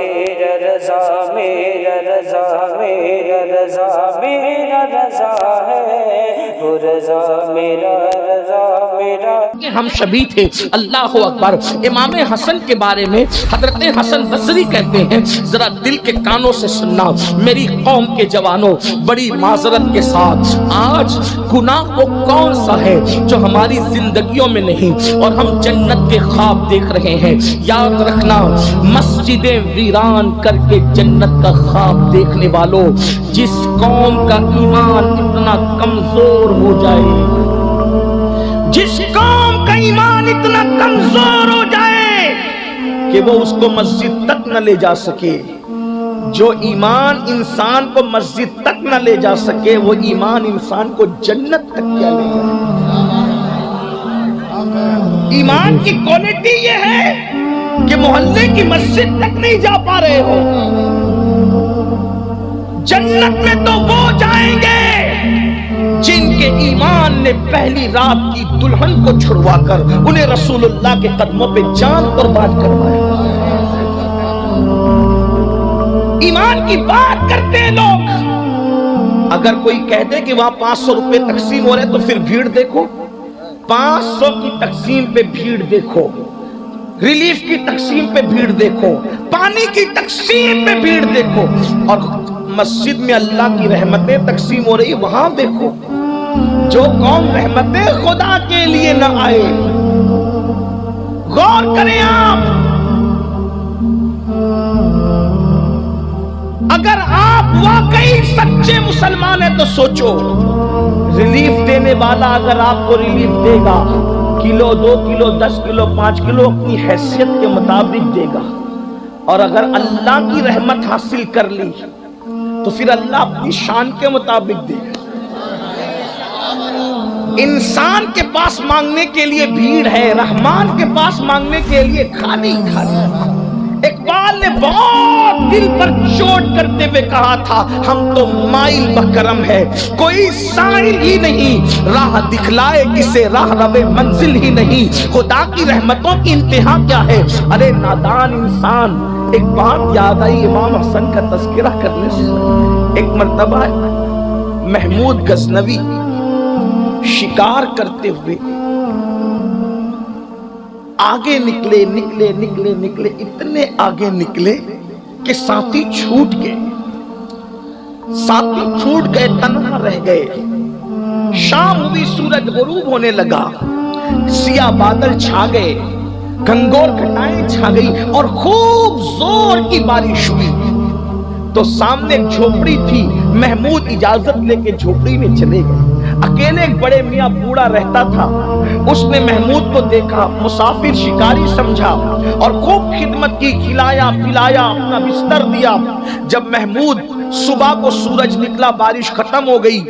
میرا رضا میرا رضا میرا رضا میرا رضا ہے، وہ رضا میرا رضا میرا۔ ہم شبی تھے، اللہ اکبر۔ امام حسن کے بارے میں حضرت حسن بصری کہتے ہیں، ذرا دل کے کانوں سے سننا میری قوم کے جوانوں، بڑی معذرت کے ساتھ، آج گناہ وہ کون سا ہے جو ہماری زندگیوں میں نہیں اور ہم جنت کے خواب دیکھ رہے ہیں؟ یاد رکھنا، مسجدیں ویران کر کے جنت کا خواب دیکھنے والوں، جس قوم کا ایمان اتنا کمزور ہو جائے، جس قوم کا ایمان اتنا کمزور ہو جائے کہ وہ اس کو مسجد تک نہ لے جا سکے، جو ایمان انسان کو مسجد تک نہ لے جا سکے وہ ایمان انسان کو جنت تک کیا لے جائے۔ ایمان کی کوالٹی یہ ہے کہ محلے کی مسجد تک نہیں جا پا رہے ہو، جنت میں تو وہ جائیں گے جن کے ایمان نے پہلی رات کی دلہن کو چھڑوا کر انہیں رسول اللہ کے قدموں پہ جان قربان کروایا۔ ایمان کی بات کرتے ہیں لوگ، اگر کوئی کہہ دے کہ وہاں 500 روپے تقسیم ہو رہے تو پھر بھیڑ دیکھو، 500 کی تقسیم پہ بھیڑ دیکھو، ریلیف کی تقسیم پہ بھیڑ دیکھو، پانی کی تقسیم پہ بھیڑ دیکھو، اور مسجد میں اللہ کی رحمتیں تقسیم ہو رہی وہاں دیکھو۔ جو قوم رحمتیں خدا کے لیے نہ آئے، غور کریں آپ، اگر آپ واقعی سچے مسلمان ہیں تو سوچو، ریلیف دینے والا اگر آپ کو ریلیف دے گا، کلو 2 کلو 10 کلو 5 کلو اپنی حیثیت کے مطابق دے گا، اور اگر اللہ کی رحمت حاصل کر لی تو پھر اللہ اپنی شان کے مطابق دے گا۔ انسان کے پاس مانگنے کے لیے بھیڑ ہے، رحمان کے پاس مانگنے کے لیے خالی خالی۔ اقبال نے بہت دل پر چوٹ کرتے ہوئے کہا تھا، ہم تو مائل بکرم ہے، کوئی سائل ہی نہیں، راہ دکھلائے کسے راہ روے منزل ہی نہیں، خدا کی رحمتوں کی انتہا کیا ہے، ارے نادان انسان۔ ایک بات یاد آئی امام حسن کا تذکرہ کرنے سے، ایک مرتبہ محمود غزنوی شکار کرتے ہوئے آگے نکلے، اتنے آگے نکلے کہ ساتھی چھوٹ گئے، تنہا رہ گئے۔ شام ہوئی، سورج غروب ہونے لگا، سیاہ بادل چھا گئے، گھنگور گھٹائیں چھا گئی اور خوب زور کی بارش ہوئی۔ تو سامنے ایک جھوپڑی تھی، محمود اجازت لے کے جھوپڑی میں چلے گئے۔ اکیلے ایک بڑے میاں بوڑھا رہتا تھا، اس نے محمود کو دیکھا، مسافر شکاری سمجھا اور خوب خدمت کی، کھلایا پلایا، اپنا بستر دیا۔ جب محمود صبح کو سورج نکلا، بارش ختم ہو گئی،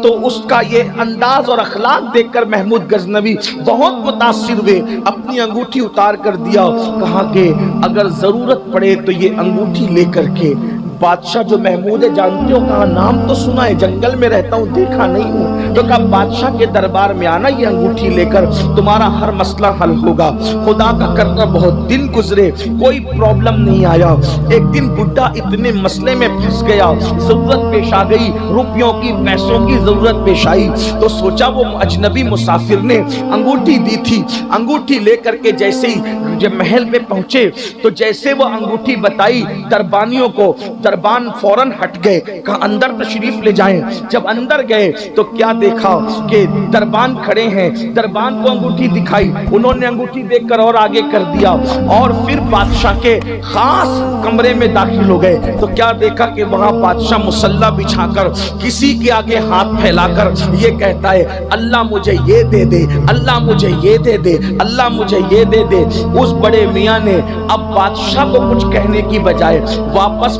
تو اس کا یہ انداز اور اخلاق دیکھ کر محمود غزنوی بہت متاثر ہوئے، اپنی انگوٹھی اتار کر دیا، کہا کہ اگر ضرورت پڑے تو یہ انگوٹھی لے کر کے بادشاہ جو محمود ہے جانتے ہو، کہا نام تو سنا ہے، جنگل میں رہتا ہوں، دیکھا نہیں ہوں، تو کہا بادشاہ کے دربار میں آنا، یہ انگوٹھی لے کر تمہارا ہر مسئلہ حل ہوگا۔ خدا کا کرنا بہت دن گزرے، کوئی پرابلم نہیں آیا۔ ایک دن بڈھا اتنے مسئلے میں پھنس گیا، ضرورت پیش آ گئی، روپیوں کی پیسوں کی ضرورت پیش آئی، تو سوچا وہ اجنبی مسافر نے انگوٹھی دی تھی، انگوٹھی لے کر کے جیسے ہی جب محل پہ پہنچے تو جیسے وہ انگوٹھی بتائی دربانیوں کو، دربان فوراً ہٹ گئے، کہا اندر تشریف لے جائیں۔ جب اندر گئے تو کیا دیکھا کہ دربان کھڑے ہیں، دربان کو انگوٹھی دکھائی، انہوں نے انگوٹھی دیکھ کر اور آگے کر دیا، اور پھر بادشاہ کے خاص کمرے میں داخل ہو گئے تو کیا دیکھا کہ وہاں بادشاہ مصلی بچھا کر کسی کے آگے ہاتھ پھیلا کر یہ کہتا ہے، اللہ مجھے یہ دے دے، اللہ مجھے یہ دے دے، اللہ مجھے یہ دے دے۔ اس بڑے میاں نے اب بادشاہ کو کچھ کہنے کی بجائے واپس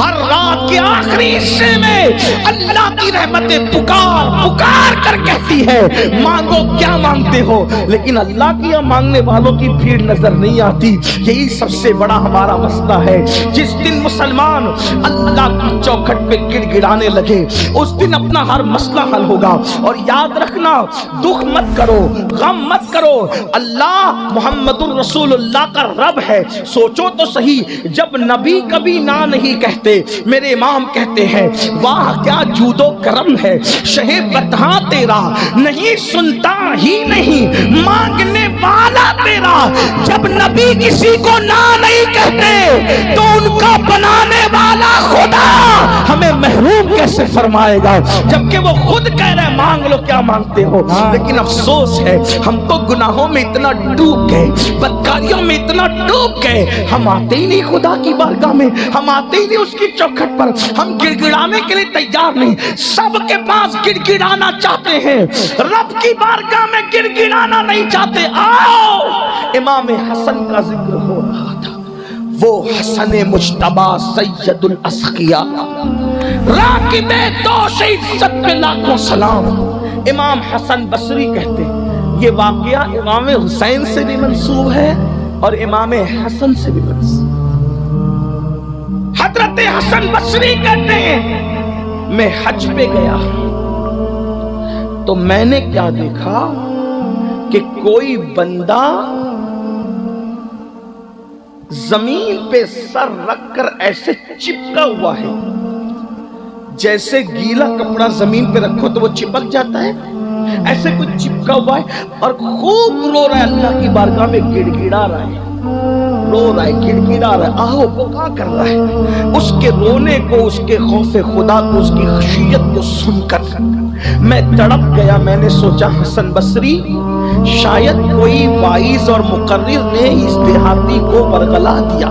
ہر رات کے آخری حصے میں اللہ کی رحمتیں پکار پکار کر کہتی ہے مانگو کیا مانگتے ہو، لیکن اللہ کی یا مانگنے والوں کی بھیڑ نظر نہیں آتی۔ یہی سب سے بڑا ہمارا مسئلہ ہے۔ جس دن مسلمان اللہ کی چوکھٹ پہ گڑ گڑانے لگے اس دن اپنا ہر مسئلہ حل ہوگا۔ اور یاد رکھنا، دکھ مت کرو، غم مت کرو، اللہ محمد الرسول اللہ کا رب ہے۔ سوچو تو صحیح، جب نبی کبھی نہ نہیں کہتے، میرے امام کہتے ہیں واہ کیا جود و کرم ہے شہ بتہاں تیرا، نہیں سنتا ہی نہیں مانگنے والا تیرا۔ جب نبی کسی کو نہ نہیں کہتے تو ان کا بنانے والا خدا ہمیں محروم کیسے فرمائے گا، جبکہ وہ خود کہہ رہے مانگ لو کیا مانگتے ہو۔ لیکن افسوس ہے ہم تو گناہوں میں اتنا ڈوب گئے، بدکاریوں میں اتنا ڈوب گئے، ہم آتے ہی نہیں خدا کی بارگاہ میں، ہم آتے ہی نہیں اس کی چوکھٹ پر، ہم گڑ گڑانے کے لیے تیار نہیں۔ سب کے پاس گڑ گڑانا چاہتے ہیں، رب کی بارگاہ میں گڑ گڑانا نہیں چاہتے۔ آؤ، امام حسن کا ذکر ہو رہا تھا، وہ حسن مجتبی سید الاسقیاء، راکب دوش عزت پہ لاکھوں سلام۔ امام حسن بصری کہتے ہیں یہ واقعہ امام حسین سے بھی منسوب ہے اور امام حسن سے بھی منسوب۔ حضرت حسن بصری کہتے ہیں میں حج پہ گیا تو میں نے کیا دیکھا کہ کوئی بندہ زمین پہ سر رکھ کر ایسے چپکا ہوا ہے، جیسے گیلا کپڑا زمین پہ رکھو تو وہ چپک جاتا ہے، ایسے کوئی چپکا ہوا ہے اور خوب رو رہا ہے، اللہ کی بارگاہ میں گڑ گڑا رہا ہے، رو رہا ہے، گڑ گڑا رہا ہے، آہو بکا کر رہا ہے۔ اس کے رونے کو، اس کے خوف خدا کو، اس کی خشیت کو سن کر میں تڑپ گیا۔ میں نے سوچا حسن بصری شاید کوئی واعظ اور مقرر نے اس دیہاتی کو ورغلا دیا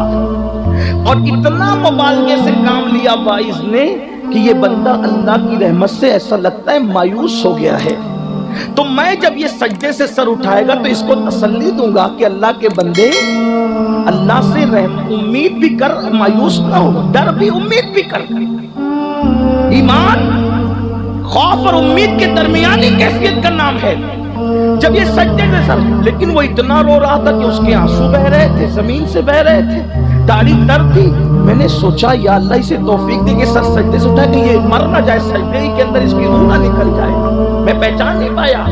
اور اتنا مبالغے سے کام لیا واعظ نے کہ یہ بندہ اللہ کی رحمت سے ایسا لگتا ہے مایوس ہو گیا ہے۔ تو میں جب یہ سجدے سے سر اٹھائے گا تو اس کو تسلی دوں گا کہ اللہ کے بندے اللہ سے امید بھی کر، مایوس نہ ہو، ڈر بھی امید بھی کر۔ ایمان خوف اور امید کے درمیانی کیفیت کا نام ہے۔ جب یہ سجدے سے سر، لیکن وہ اتنا رو رہا تھا کہ اس کے آنسو بہ رہے تھے، زمین سے بہ رہے تھے، داڑھی تر تھی۔ میں نے سوچا یا اللہ اسے توفیق دے کہ سر سجدے سے اٹھا کہ یہ مر نہ جائے، سجدے ہی کے اندر اس کی روح نہ نکل جائے۔ میں پہچان نہیں پایا،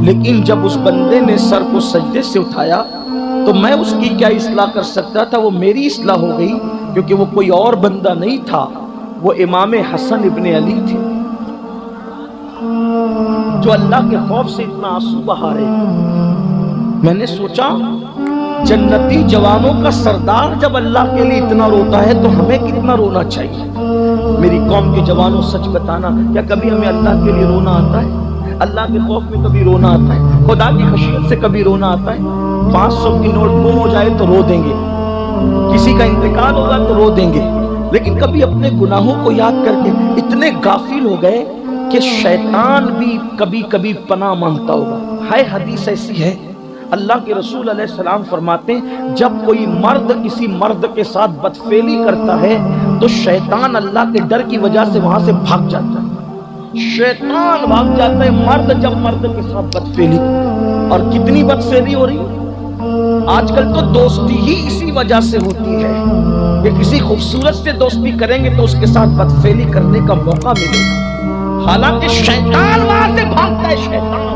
لیکن جب اس بندے نے سر کو سجدے سے اٹھایا تو میں اس کی کیا اصلاح کر سکتا تھا، وہ میری اصلاح ہو گئی، کیونکہ وہ کوئی اور بندہ نہیں تھا، وہ امام حسن ابن علی تھے جو اللہ کے خوف سے اتنا آنسو بہا رہے۔ میں نے سوچا جنتی جوانوں کا سردار جب اللہ کے لیے اتنا روتا ہے تو ہمیں کتنا رونا چاہیے۔ میری قوم کے جوانوں سچ بتانا، کیا کبھی ہمیں اللہ کے لیے رونا آتا ہے؟ اللہ کے خوف میں کبھی رونا آتا ہے؟ خدا کی خشیت سے کبھی رونا آتا ہے؟ 500 کی نوٹ گم ہو جائے تو رو دیں گے، کسی کا انتقال ہوگا تو رو دیں گے، لیکن کبھی اپنے گناہوں کو یاد کر کے اتنے غافل ہو گئے کہ شیطان بھی کبھی کبھی پناہ مانگتا ہوگا۔ ہے حدیث ایسی ہے، اللہ کے رسول علیہ السلام فرماتے ہیں جب کوئی مرد کسی مرد کے ساتھ بدفعلی کرتا ہے تو شیطان اللہ کے ڈر کی وجہ سے وہاں سے بھاگ جاتا ہے، شیطان بھاگ جاتا ہے مرد جب مرد کے ساتھ بدفعلی۔ اور کتنی بدفعلی ہو رہی ہے آج کل، تو دوستی ہی اسی وجہ سے ہوتی ہے کہ کسی خوبصورت سے دوستی کریں گے تو اس کے ساتھ بدفعلی کرنے کا موقع ملے گا، حالانکہ شیطان وہاں سے بھاگتا ہے۔ شیطان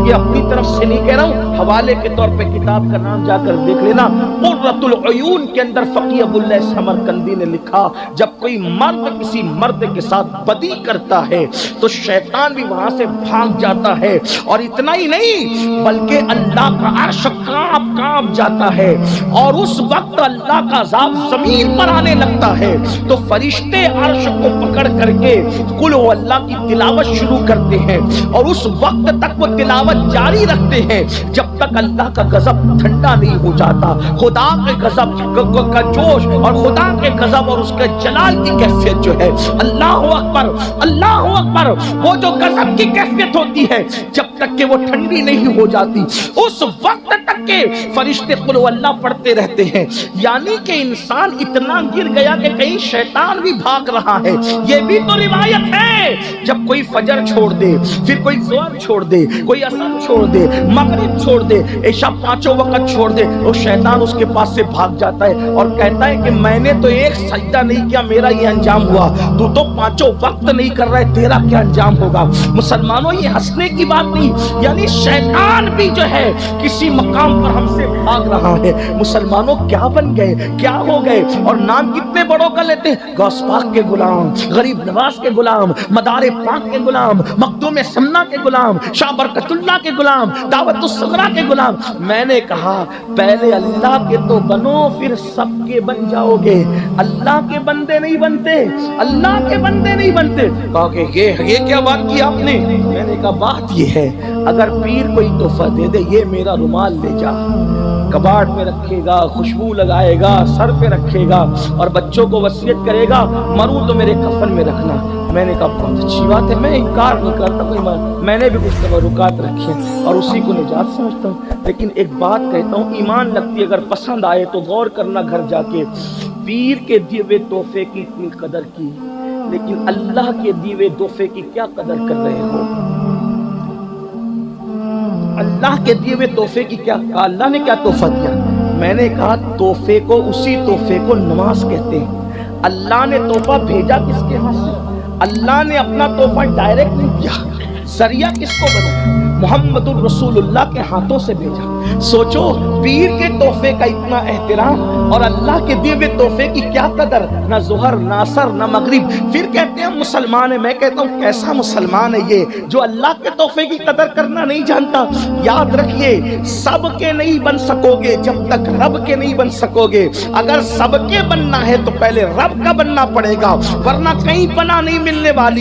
یہ اپنی طرف سے نہیں کہہ رہا ہوں، حوالے کے طور پہ کتاب کا نام جا کر دیکھ لینا، قرۃ العیون کے اندر فقیہ ابو اللہ سمرقندی نے لکھا جب کوئی مرد کسی مرد کے ساتھ بدی کرتا ہے تو شیطان بھی وہاں سے بھاگ جاتا ہے، اور اتنا ہی نہیں بلکہ اللہ کا عرش کانپ جاتا ہے، اور اس وقت اللہ کا عذاب زمین پر آنے لگتا ہے تو فرشتے عرش کو پکڑ کر کے قل هو اللہ کی تلاوت شروع کرتے ہیں، اور اس وقت تک وہ تلاوت جاری رکھتے ہیں جب جب تک اللہ کا غضب ٹھنڈا نہیں ہو جاتا، خدا کے غضب کا جوش اور خدا کے غضب اور اس کے جلال کی کیفیت جو ہے، اللہ اکبر اللہ اکبر، وہ جو غضب کی کیفیت ہوتی ہے جب تک کہ وہ ٹھنڈی نہیں ہو جاتی اس وقت تک کہ فرشتے قل ہو اللہ پڑھتے رہتے ہیں. یعنی کہ انسان اتنا گر گیا کہ کہیں شیطان بھی بھاگ رہا ہے. یہ بھی تو روایت ہے جب کوئی فجر چھوڑ دے، پھر کوئی ظہر چھوڑ دے، کوئی عصر چھوڑ دے، مغرب چھوڑ دے، عشاء پانچوں وقت چھوڑ دے، وہ شیطان اس کے پاس سے بھاگ جاتا ہے اور کہتا ہے کہ میں نے تو ایک سجدہ نہیں کیا، میرا یہ انجام ہوا، تو پانچوں وقت نہیں کر رہا ہے، تیرا کیا انجام ہوگا؟ مسلمانوں یہ ہنسنے کی بات نہیں، یعنی شیطان بھی جو ہے کسی مقام پر ہم سے بھاگ رہا ہے. مسلمانوں کیا بن گئے، کیا ہو گئے، اور نام کتنے بڑوں کا لیتے ہیں، غوث پاک کے غلام، غریب نواز کے غلام، مدار پاک کے غلام، مخدوم سمنا کے غلام، شاہ برکت اللہ کے غلام، دعوت الصغرا کے غلام. میں نے کہا پہلے اللہ کے تو بنو، پھر سب کے بن جاؤ گے. اللہ کے بندے نہیں بنتے، اللہ کے بندے نہیں بنتے. کہا کہ یہ کیا بات کی آپ نے؟ میں نے کہا بات یہ ہے، اگر پیر کوئی تحفہ دے دے، یہ میرا رومال لے جا، کباڑ میں رکھے گا، خوشبو لگائے گا، سر پہ رکھے گا اور بچوں کو وصیت کرے گا مروں تو میرے کفن میں رکھنا. میں نے کہا بہت اچھی بات ہے، میں انکار نہیں کرتا، کوئی میں نے بھی کچھ تبرکات رکھے اور اسی کو نجات سمجھتا ہوں. لیکن ایک بات کہتا ہوں، ایمان لگتی اگر پسند آئے تو غور کرنا گھر جا کے. پیر کے دیے ہوئے تحفے کی اتنی قدر کی، لیکن اللہ کے دیے ہوئے تحفے کی کیا قدر کر رہے ہو؟ اللہ کے دیے ہوئے تحفے کی کیا، اللہ نے کیا تحفہ دیا؟ میں نے کہا تحفے کو، اسی تحفے کو نماز کہتے ہیں. اللہ نے تحفہ بھیجا کس کے ہاتھ سے؟ اللہ نے اپنا تحفہ ڈائریکٹ نہیں دیا، ذریعہ کس کو بنا؟ محمد الرسول اللہ کے ہاتھوں سے بھیجا. سوچو پیر کے تحفے کا اتنا احترام اور اللہ کے دیے ہوئے تحفے کی کیا قدر، نہ ظہر نہ عصر نہ مغرب. پھر کہتے ہیں مسلمان ہے، میں کہتا ہوں کیسا مسلمان ہے یہ جو اللہ کے تحفے کی قدر کرنا نہیں جانتا. یاد رکھیے سب کے نہیں بن سکو گے جب تک رب کے نہیں بن سکو گے. اگر سب کے بننا ہے تو پہلے رب کا بننا پڑے گا، ورنہ کہیں پناہ نہیں ملنے والی.